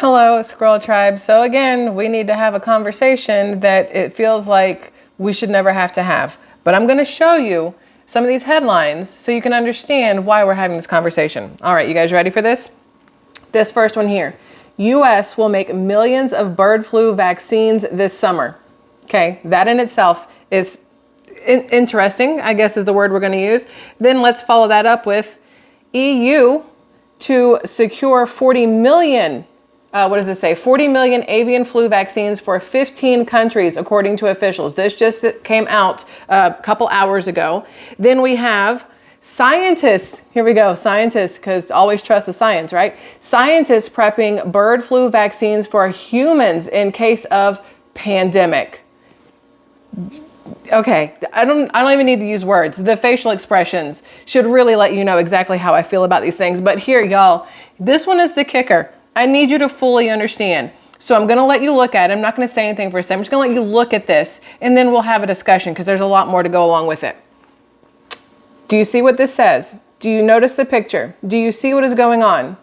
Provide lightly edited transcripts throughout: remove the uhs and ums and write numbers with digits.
Hello, SquirrelTribe. So again, we need to have a conversation that it feels like we should never have to have. But I'm going to show you some of these headlines so you can understand why we're having this conversation. All right, you guys ready for this? This first one here. U.S. will make millions of bird flu vaccines this summer. Okay, that in itself is interesting, I guess is the word we're going to use. Then let's follow that up with EU to secure 40 million 40 million avian flu vaccines for 15 countries, according to officials. This just came out a couple hours ago. Then we have scientists. Here we go. Scientists, because always trust the science, right? Scientists prepping bird flu vaccines for humans in case of pandemic. Okay, I don't even need to use words. The facial expressions should really let you know exactly how I feel about these things. But here, y'all, this one is the kicker. I need you to fully understand. So I'm going to let you look at it. I'm not going to say anything for a second. I'm just going to let you look at this, and then we'll have a discussion because there's a lot more to go along with it. Do you see what this says? Do you notice the picture? Do you see what is going on?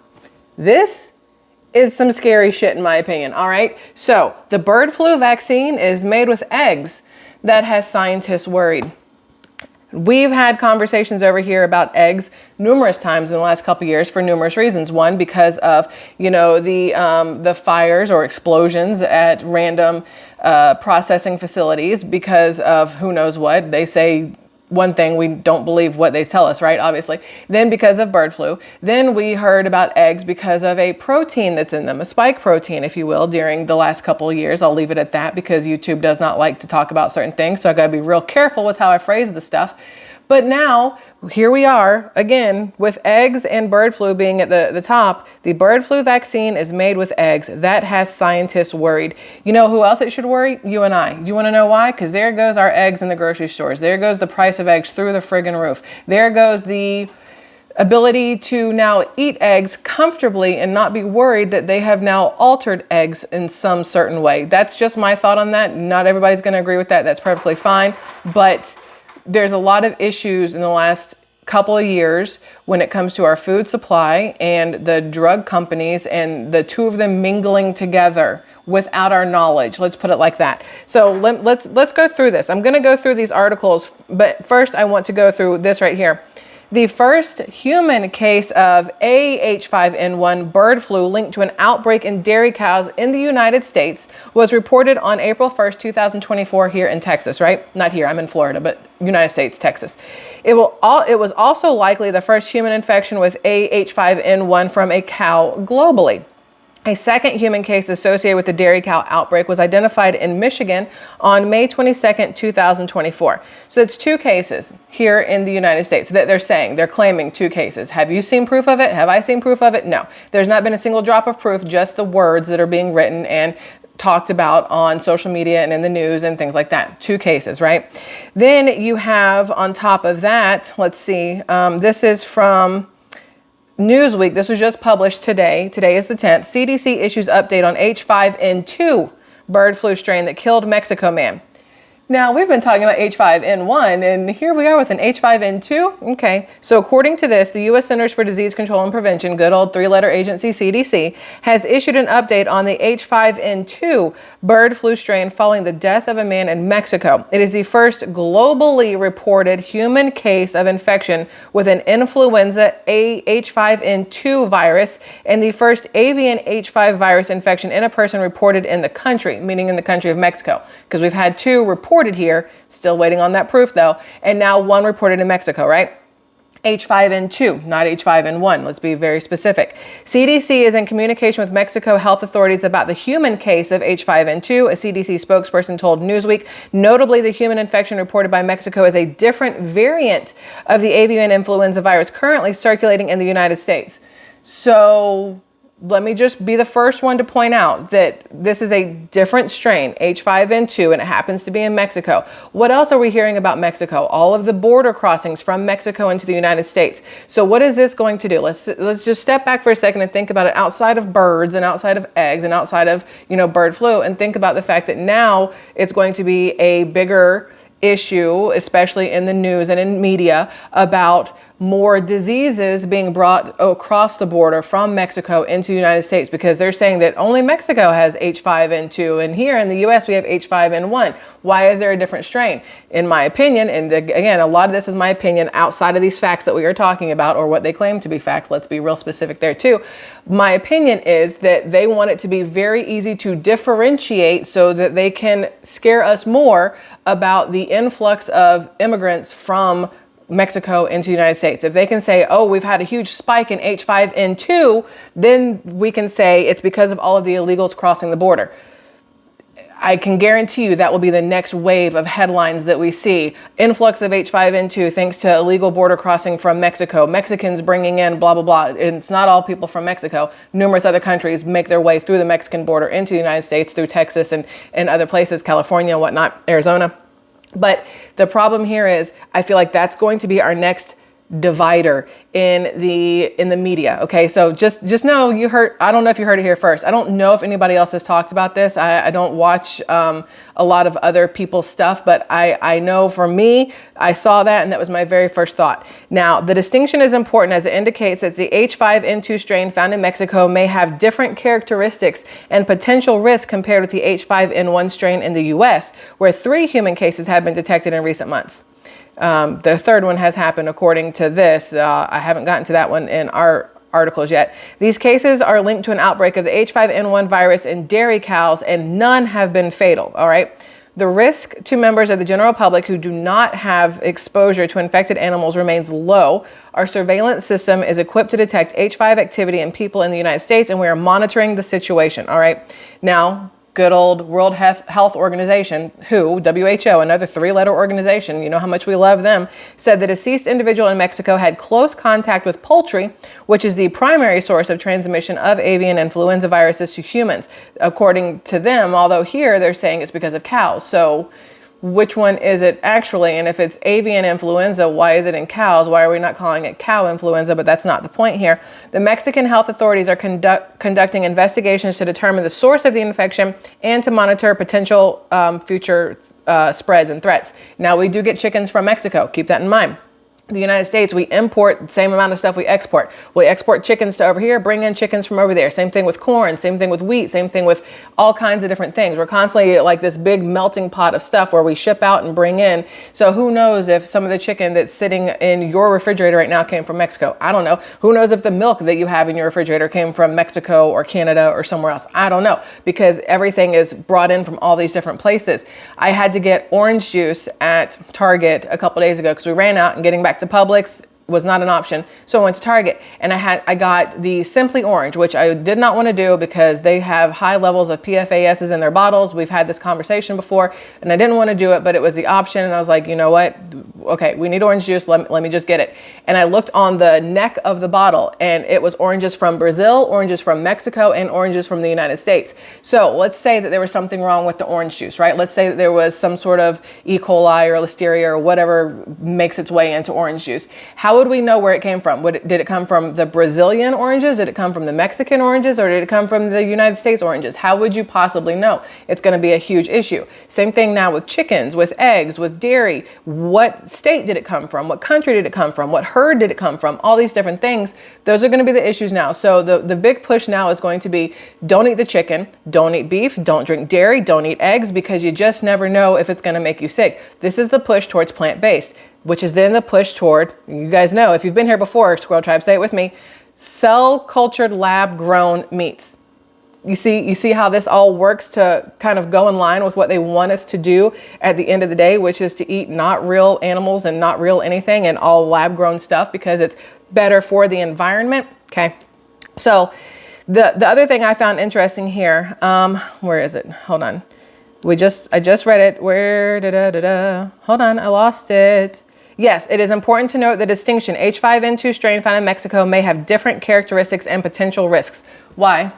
This is some scary shit in my opinion. All right. So the bird flu vaccine is made with eggs. That has scientists worried. We've had conversations over here about eggs numerous times in the last couple of years for numerous reasons. One, because of, the fires or explosions at random processing facilities because of who knows what. They say one thing, we don't believe what they tell us, right? Obviously. Then because of bird flu. Then we heard about eggs because of a protein that's in them, a spike protein, if you will, during the last couple of years. I'll leave it at that because YouTube does not like to talk about certain things. So I got to be real careful with how I phrase the stuff. But now, here we are, again, with eggs and bird flu being at the top. The bird flu vaccine is made with eggs. That has scientists worried. You know who else it should worry? You and I. You want to know why? Because there goes our eggs in the grocery stores. There goes the price of eggs through the friggin' roof. There goes the ability to now eat eggs comfortably and not be worried that they have now altered eggs in some certain way. That's just my thought on that. Not everybody's going to agree with that. That's perfectly fine. But there's a lot of issues in the last couple of years when it comes to our food supply and the drug companies and the two of them mingling together without our knowledge. Let's put it like that. So let's go through this. I'm going to go through these articles, but first I want to go through this right here. The first human case of H5N1 bird flu linked to an outbreak in dairy cows in the United States was reported on April 1st, 2024 here in Texas, right? Not here, I'm in Florida, but United States, Texas. It was also likely the first human infection with H5N1 from a cow globally. A second human case associated with the dairy cow outbreak was identified in Michigan on May 22nd, 2024. So it's two cases here in the United States that they're claiming two cases. Have you seen proof of it? Have I seen proof of it? No. There's not been a single drop of proof, just the words that are being written and talked about on social media and in the news and things like that. Two cases, right? Then you have on top of that, let's see, this is from Newsweek. This was just published today. Today is the 10th. CDC issues update on H5N2 bird flu strain that killed Mexico man. Now, we've been talking about H5N1, and here we are with an H5N2. Okay, so according to this, the U.S. Centers for Disease Control and Prevention, good old three-letter agency CDC, has issued an update on the H5N2 bird flu strain following the death of a man in Mexico. It is the first globally reported human case of infection with an influenza H5N2 virus and the first avian H5 virus infection in a person reported in the country, meaning in the country of Mexico, because we've had two reported here, still waiting on that proof though, and now one reported in Mexico, right? H5N2, not H5N1. Let's be very specific. CDC is in communication with Mexico health authorities about the human case of H5N2, a CDC spokesperson told Newsweek. Notably, the human infection reported by Mexico is a different variant of the avian influenza virus currently circulating in the United States. So let me just be the first one to point out that this is a different strain, H5N2, and it happens to be in Mexico. What else are we hearing about Mexico? All of the border crossings from Mexico into the United States. So what is this going to do? Let's just step back for a second and think about it outside of birds and outside of eggs and outside of, bird flu, and think about the fact that now it's going to be a bigger issue, especially in the news and in media, about more diseases being brought across the border from Mexico into the United States, because they're saying that only Mexico has H5N2 and here in the US we have H5N1. Why is there a different strain? In my opinion, and again, a lot of this is my opinion outside of these facts that we are talking about, or what they claim to be facts. Let's be real specific there too. My opinion is that they want it to be very easy to differentiate so that they can scare us more about the influx of immigrants from Mexico into the United States. If they can say, oh, we've had a huge spike in H5N2, then we can say it's because of all of the illegals crossing the border. I can guarantee you that will be the next wave of headlines that we see. Influx of H5N2 thanks to illegal border crossing from Mexico. Mexicans bringing in blah, blah, blah. And it's not all people from Mexico. Numerous other countries make their way through the Mexican border into the United States through Texas and other places, California and whatnot, Arizona. But the problem here is I feel like that's going to be our next divider in the media. Okay, so just know you heard. I don't know if you heard it here first. I don't know if anybody else has talked about this. I don't watch a lot of other people's stuff, but I know for me, I saw that and that was my very first thought. Now, the distinction is important as it indicates that the H5N2 strain found in Mexico may have different characteristics and potential risk compared with the H5N1 strain in the US, where 3 human cases have been detected in recent months. The third one has happened according to this. I haven't gotten to that one in our articles yet. These cases are linked to an outbreak of the H5N1 virus in dairy cows and none have been fatal. All right. The risk to members of the general public who do not have exposure to infected animals remains low. Our surveillance system is equipped to detect H5 activity in people in the United States and we are monitoring the situation. All right. Now, good old World Health Organization, WHO, another 3-letter organization, you know how much we love them, said the deceased individual in Mexico had close contact with poultry, which is the primary source of transmission of avian influenza viruses to humans, according to them, although here they're saying it's because of cows. So which one is it actually? And if it's avian influenza, why is it in cows? Why are we not calling it cow influenza? But that's not the point here. The Mexican health authorities are conducting investigations to determine the source of the infection and to monitor potential future spreads and threats. Now, we do get chickens from Mexico. Keep that in mind. The United States, we import the same amount of stuff we export. We export chickens to over here, bring in chickens from over there. Same thing with corn, same thing with wheat, same thing with all kinds of different things. We're constantly like this big melting pot of stuff where we ship out and bring in. So who knows if some of the chicken that's sitting in your refrigerator right now came from Mexico? I don't know. Who knows if the milk that you have in your refrigerator came from Mexico or Canada or somewhere else? I don't know, because everything is brought in from all these different places. I had to get orange juice at Target a couple days ago because we ran out, and getting back to Publix was not an option. So I went to Target and I got the Simply Orange, which I did not want to do because they have high levels of PFASs in their bottles. We've had this conversation before and I didn't want to do it, but it was the option. And I was like, you know what? Okay, we need orange juice. Let me just get it. And I looked on the neck of the bottle and it was oranges from Brazil, oranges from Mexico, and oranges from the United States. So let's say that there was something wrong with the orange juice, right? Let's say that there was some sort of E. coli or listeria or whatever makes its way into orange juice. How would we know where it came from? Did it come from the Brazilian oranges? Did it come from the Mexican oranges? Or did it come from the United States oranges? How would you possibly know? It's going to be a huge issue. Same thing now with chickens, with eggs, with dairy. What state did it come from? What country did it come from? What herd did it come from? All these different things. Those are going to be the issues now. So the big push now is going to be don't eat the chicken, don't eat beef, don't drink dairy, don't eat eggs, because you just never know if it's going to make you sick. This is the push towards plant-based, which is then the push toward, you guys know, if you've been here before, Squirrel Tribe, say it with me, cell-cultured lab-grown meats. You see how this all works to kind of go in line with what they want us to do at the end of the day, which is to eat not real animals and not real anything and all lab-grown stuff because it's better for the environment. Okay, so the other thing I found interesting here, where is it? Hold on. I just read it. Hold on, I lost it. Yes, it is important to note the distinction. H5N2 strain found in Mexico may have different characteristics and potential risks. Why?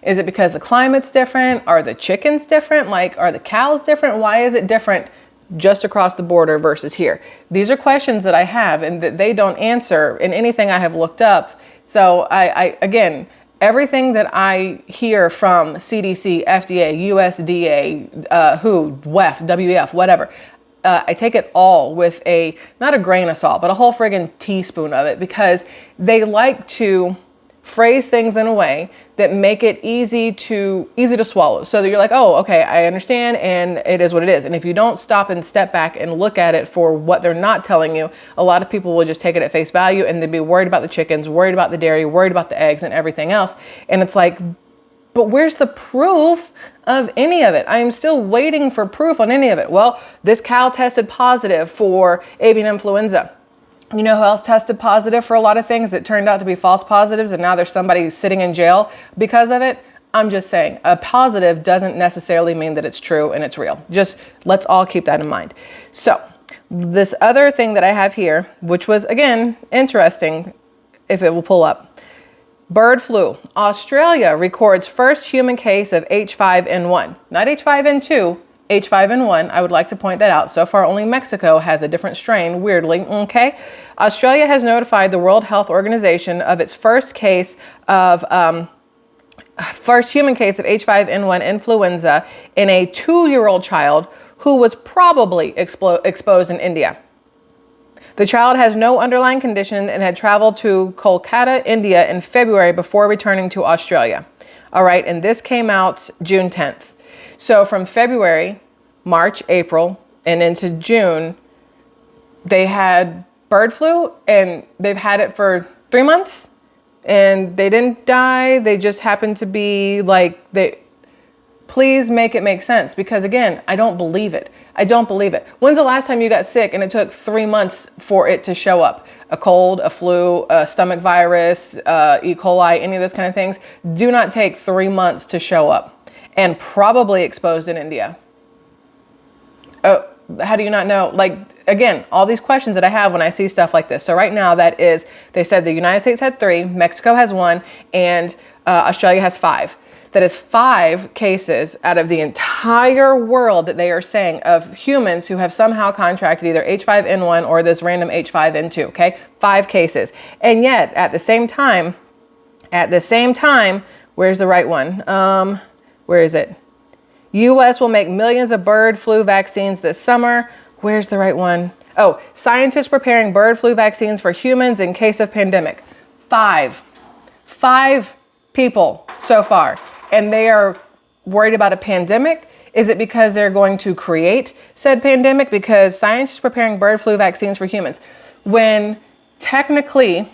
Is it because the climate's different? Are the chickens different? Like, are the cows different? Why is it different just across the border versus here? These are questions that I have and that they don't answer in anything I have looked up. So again, everything that I hear from CDC, FDA, USDA, WHO, WEF, WEF, whatever, I take it all with not a grain of salt, but a whole friggin' teaspoon of it, because they like to phrase things in a way that make it easy to swallow, so that you're like, oh, okay, I understand, and it is what it is. And if you don't stop and step back and look at it for what they're not telling you, a lot of people will just take it at face value, and they'd be worried about the chickens, worried about the dairy, worried about the eggs and everything else. And it's like, but where's the proof of any of it? I am still waiting for proof on any of it. Well, this cow tested positive for avian influenza. You know who else tested positive for a lot of things that turned out to be false positives, and now there's somebody sitting in jail because of it? I'm just saying, a positive doesn't necessarily mean that it's true and it's real. Just let's all keep that in mind. So this other thing that I have here, which was, again, interesting, if it will pull up. Bird flu. Australia records first human case of H5N1. Not H5N2, H5N1. I would like to point that out. So far, only Mexico has a different strain, weirdly, okay? Australia has notified the World Health Organization of its first human case of H5N1 influenza in a 2-year-old child who was probably exposed in India. The child has no underlying condition and had traveled to Kolkata, India in February before returning to Australia. All right, and this came out June 10th. So from February, March, April, and into June, they had bird flu, and they've had it for 3 months, and they didn't die. They just happened to be like, please make it make sense, because again, I don't believe it. I don't believe it. When's the last time you got sick and it took 3 months for it to show up? A cold, a flu, a stomach virus, E. coli, any of those kind of things do not take 3 months to show up, and probably exposed in India. Oh, how do you not know? Like, again, all these questions that I have when I see stuff like this. So right now they said the United States had 3, Mexico has 1, and Australia has 5. That is 5 cases out of the entire world that they are saying of humans who have somehow contracted either H5N1 or this random H5N2, okay? 5 cases. And yet, at the same time, where's the right one? Where is it? U.S. will make millions of bird flu vaccines this summer. Where's the right one? Oh, scientists preparing bird flu vaccines for humans in case of pandemic. 5 people so far. And they are worried about a pandemic? Is it because they're going to create said pandemic? Because scientists preparing bird flu vaccines for humans. When technically,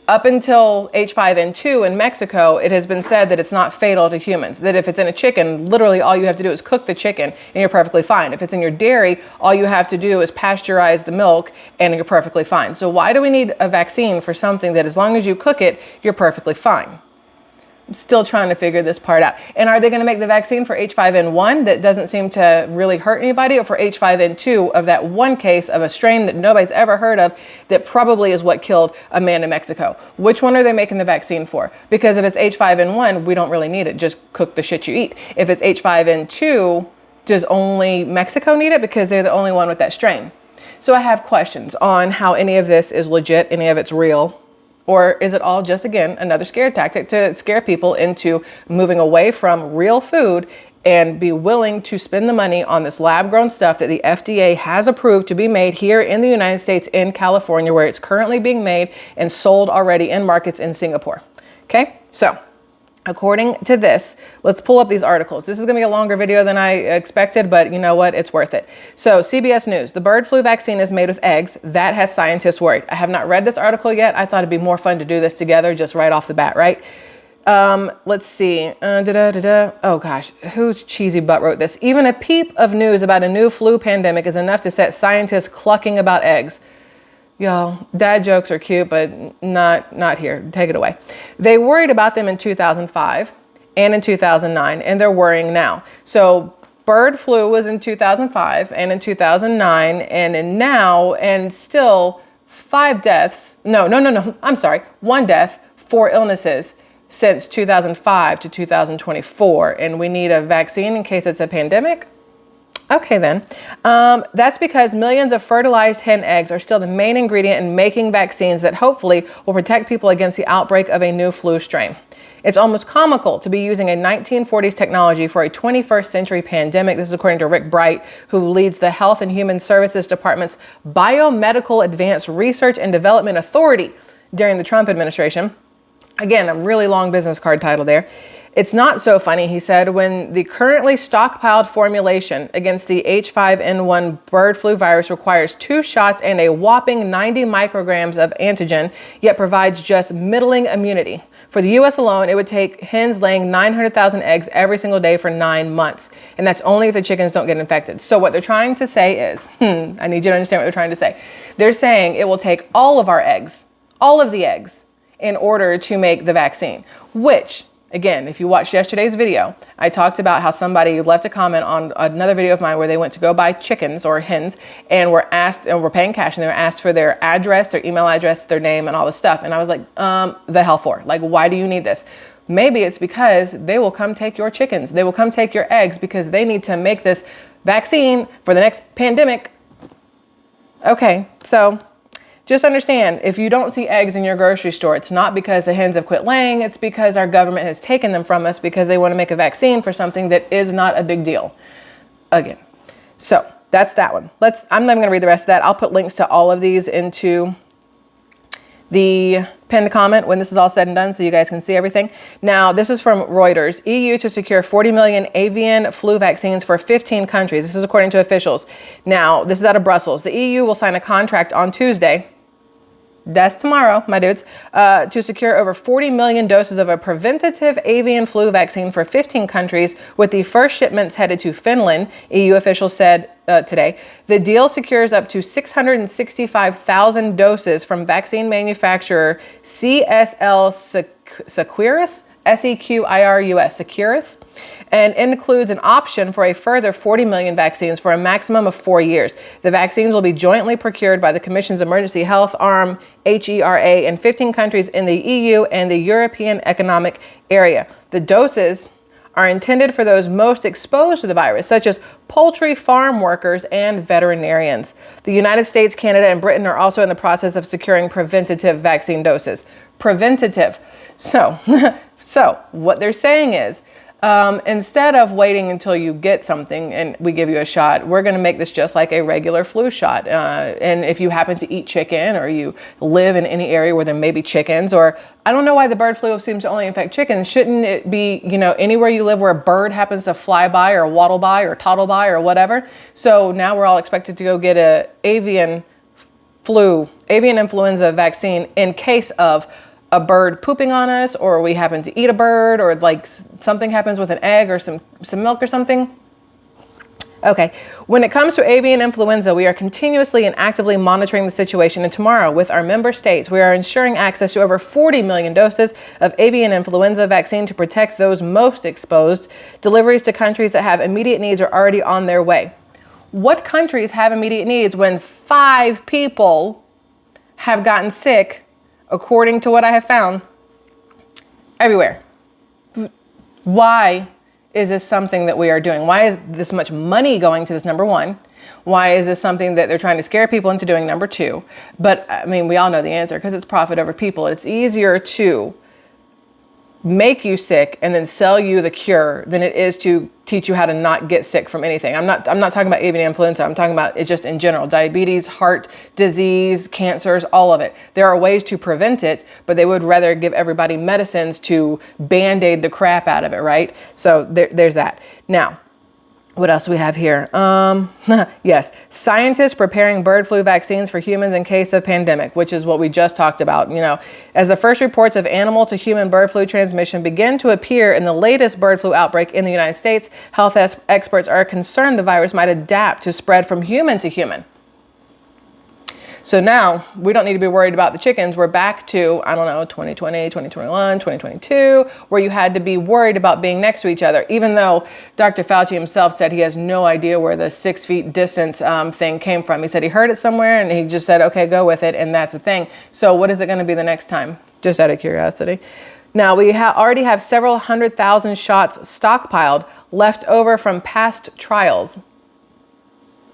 up until H5N2 in Mexico, it has been said that it's not fatal to humans. That if it's in a chicken, literally all you have to do is cook the chicken and you're perfectly fine. If it's in your dairy, all you have to do is pasteurize the milk and you're perfectly fine. So why do we need a vaccine for something that as long as you cook it, you're perfectly fine? I'm still trying to figure this part out. And are they going to make the vaccine for H5N1 that doesn't seem to really hurt anybody, or for H5N2 of that one case of a strain that nobody's ever heard of that probably is what killed a man in Mexico? Which one are they making the vaccine for? Because if it's H5N1, we don't really need it. Just cook the shit you eat. If it's H5N2, does only Mexico need it because they're the only one with that strain? So I have questions on how any of this is legit, any of it's real. Or is it all just, again, another scare tactic to scare people into moving away from real food and be willing to spend the money on this lab-grown stuff that the FDA has approved to be made here in the United States, in California, where it's currently being made and sold already in markets in Singapore. Okay, so according to this, let's pull up these articles. This is going to be a longer video than I expected, but you know what? It's worth it. So CBS News, the bird flu vaccine is made with eggs. That has scientists worried. I have not read this article yet. I thought it'd be more fun to do this together just right off the bat, right? Let's see. Oh gosh, whose cheesy butt wrote this? Even a peep of news about a new flu pandemic is enough to set scientists clucking about eggs. Y'all, dad jokes are cute, but not here. Take it away. They worried about them in 2005 and in 2009, and they're worrying now. So bird flu was in 2005 and in 2009, and now, and still 5 deaths. No. I'm sorry. 1 death, 4 illnesses since 2005 to 2024. And we need a vaccine in case it's a pandemic. Okay then, that's because millions of fertilized hen eggs are still the main ingredient in making vaccines that hopefully will protect people against the outbreak of a new flu strain. It's almost comical to be using a 1940s technology for a 21st century pandemic. This is according to Rick Bright, who leads the Health and Human Services Department's Biomedical Advanced Research and Development Authority during the Trump administration. Again, a really long business card title there. It's not so funny, he said, when the currently stockpiled formulation against the H5N1 bird flu virus requires 2 shots and a whopping 90 micrograms of antigen, yet provides just middling immunity. For the U.S. alone, it would take hens laying 900,000 eggs every single day for 9 months. And that's only if the chickens don't get infected. So what they're trying to say is, I need you to understand what they're trying to say. They're saying it will take all of our eggs, all of the eggs, in order to make the vaccine, which, again, if you watched yesterday's video, I talked about how somebody left a comment on another video of mine where they went to go buy chickens or hens and were asked, and were paying cash, and they were asked for their address, their email address, their name, and all this stuff. And I was like, the hell for? Like, why do you need this? Maybe it's because they will come take your chickens. They will come take your eggs because they need to make this vaccine for the next pandemic. Okay, so just understand, if you don't see eggs in your grocery store, it's not because the hens have quit laying. It's because our government has taken them from us because they want to make a vaccine for something that is not a big deal. Again, so that's that one. I'm not even going to read the rest of that. I'll put links to all of these into the pinned comment when this is all said and done so you guys can see everything. Now, this is from Reuters. EU to secure 40 million avian flu vaccines for 15 countries. This is according to officials. Now, this is out of Brussels. The EU will sign a contract on Tuesday. That's tomorrow, my dudes, to secure over 40 million doses of a preventative avian flu vaccine for 15 countries, with the first shipments headed to Finland, EU officials said today. The deal secures up to 665,000 doses from vaccine manufacturer CSL Seqirus, Seqirus, Seqirus, and includes an option for a further 40 million vaccines for a maximum of 4 years. The vaccines will be jointly procured by the Commission's Emergency Health Arm, HERA, in 15 countries in the EU and the European Economic Area. The doses are intended for those most exposed to the virus, such as poultry farm workers and veterinarians. The United States, Canada, and Britain are also in the process of securing preventative vaccine doses. Preventative. So what they're saying is, instead of waiting until you get something and we give you a shot, we're going to make this just like a regular flu shot. And if you happen to eat chicken, or you live in any area where there may be chickens, or I don't know why the bird flu seems to only infect chickens. Shouldn't it be, anywhere you live where a bird happens to fly by or waddle by or toddle by or whatever? So now we're all expected to go get a avian influenza vaccine in case of a bird pooping on us, or we happen to eat a bird, or like something happens with an egg or some milk or something. Okay, when it comes to avian influenza, we are continuously and actively monitoring the situation, and tomorrow, with our member states, we are ensuring access to over 40 million doses of avian influenza vaccine to protect those most exposed. Deliveries to countries that have immediate needs are already on their way. What countries have immediate needs when 5 people have gotten sick, according to what I have found, everywhere? Why is this something that we are doing? Why is this much money going to this, number one? Why is this something that they're trying to scare people into doing, number two? But I mean, we all know the answer, because it's profit over people. It's easier to make you sick and then sell you the cure than it is to teach you how to not get sick from anything. I'm not talking about avian influenza. I'm talking about it just in general. Diabetes, heart disease, cancers, all of it. There are ways to prevent it, but they would rather give everybody medicines to band-aid the crap out of it, right? So there's that. Now, what else do we have here? Yes, scientists preparing bird flu vaccines for humans in case of pandemic, which is what we just talked about. As the first reports of animal to human bird flu transmission begin to appear in the latest bird flu outbreak in the United States, health experts are concerned the virus might adapt to spread from human to human. So now we don't need to be worried about the chickens. We're back to, 2020, 2021, 2022, where you had to be worried about being next to each other, even though Dr. Fauci himself said he has no idea where the 6 feet distance thing came from. He said he heard it somewhere and he just said, okay, go with it. And that's the thing. So what is it going to be the next time? Just out of curiosity. Now, we already have several 100,000 shots stockpiled, left over from past trials.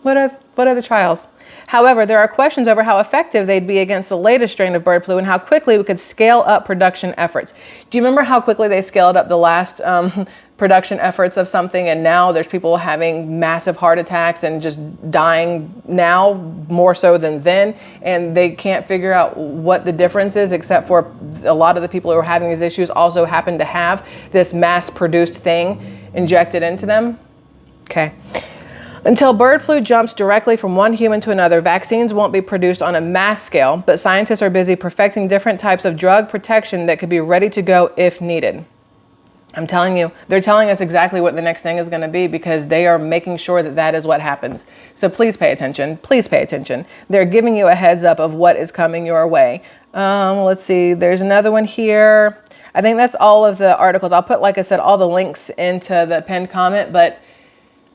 What are the trials? However, there are questions over how effective they'd be against the latest strain of bird flu and how quickly we could scale up production efforts. Do you remember how quickly they scaled up the last production efforts of something, and now there's people having massive heart attacks and just dying now more so than then, and they can't figure out what the difference is, except for a lot of the people who are having these issues also happen to have this mass-produced thing injected into them? Okay. Until bird flu jumps directly from one human to another, vaccines won't be produced on a mass scale, but scientists are busy perfecting different types of drug protection that could be ready to go if needed. I'm telling you, they're telling us exactly what the next thing is going to be because they are making sure that that is what happens. So please pay attention. Please pay attention. They're giving you a heads up of what is coming your way. Let's see. There's another one here. I think that's all of the articles. I'll put, like I said, all the links into the pinned comment, but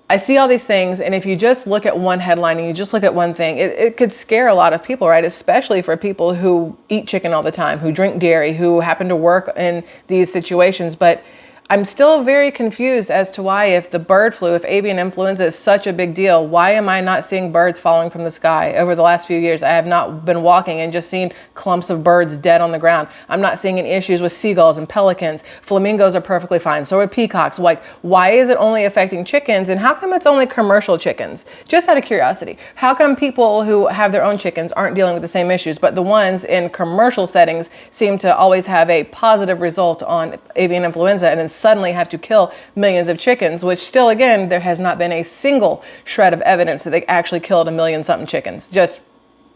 I see all these things, and if you just look at one headline and you just look at one thing, it could scare a lot of people, right? Especially for people who eat chicken all the time, who drink dairy, who happen to work in these situations. But I'm still very confused as to why, if the bird flu, if avian influenza is such a big deal, why am I not seeing birds falling from the sky over the last few years? I have not been walking and just seen clumps of birds dead on the ground. I'm not seeing any issues with seagulls and pelicans. Flamingos are perfectly fine. So are peacocks. Like, why is it only affecting chickens? And how come it's only commercial chickens? Just out of curiosity, how come people who have their own chickens aren't dealing with the same issues, but the ones in commercial settings seem to always have a positive result on avian influenza and then suddenly have to kill millions of chickens, which still, again, there has not been a single shred of evidence that they actually killed 1 million something chickens. Just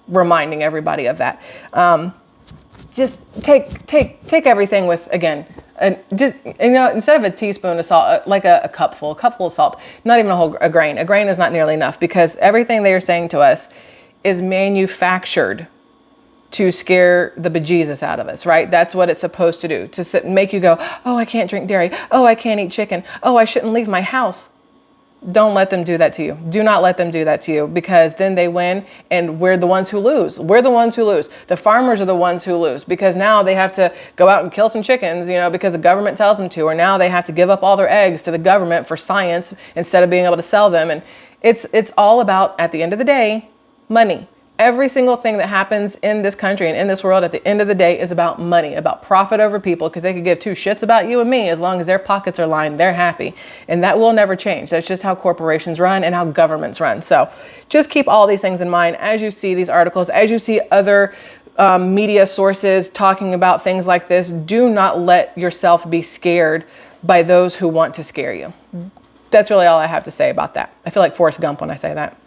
reminding everybody of that. Just take everything with, again, just, instead of a teaspoon of salt, like a cupful of salt, not even a grain. A grain is not nearly enough, because everything they are saying to us is manufactured to scare the bejesus out of us, right? That's what it's supposed to do, to make you go, oh, I can't drink dairy. Oh, I can't eat chicken. Oh, I shouldn't leave my house. Don't let them do that to you. Do not let them do that to you, because then they win and we're the ones who lose. We're the ones who lose. The farmers are the ones who lose, because now they have to go out and kill some chickens, because the government tells them to, or now they have to give up all their eggs to the government for science instead of being able to sell them. And it's all about, at the end of the day, money. Every single thing that happens in this country and in this world at the end of the day is about money, about profit over people, because they could give two shits about you and me. As long as their pockets are lined, they're happy. And that will never change. That's just how corporations run and how governments run. So just keep all these things in mind as you see these articles, as you see other media sources talking about things like this. Do not let yourself be scared by those who want to scare you. That's really all I have to say about that. I feel like Forrest Gump when I say that.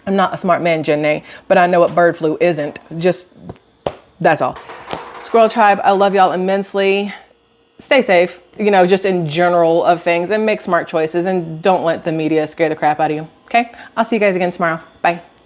I'm not a smart man, Janae, but I know what bird flu isn't. Just, that's all. Squirrel Tribe, I love y'all immensely. Stay safe, just in general of things, and make smart choices, and don't let the media scare the crap out of you. Okay? I'll see you guys again tomorrow. Bye.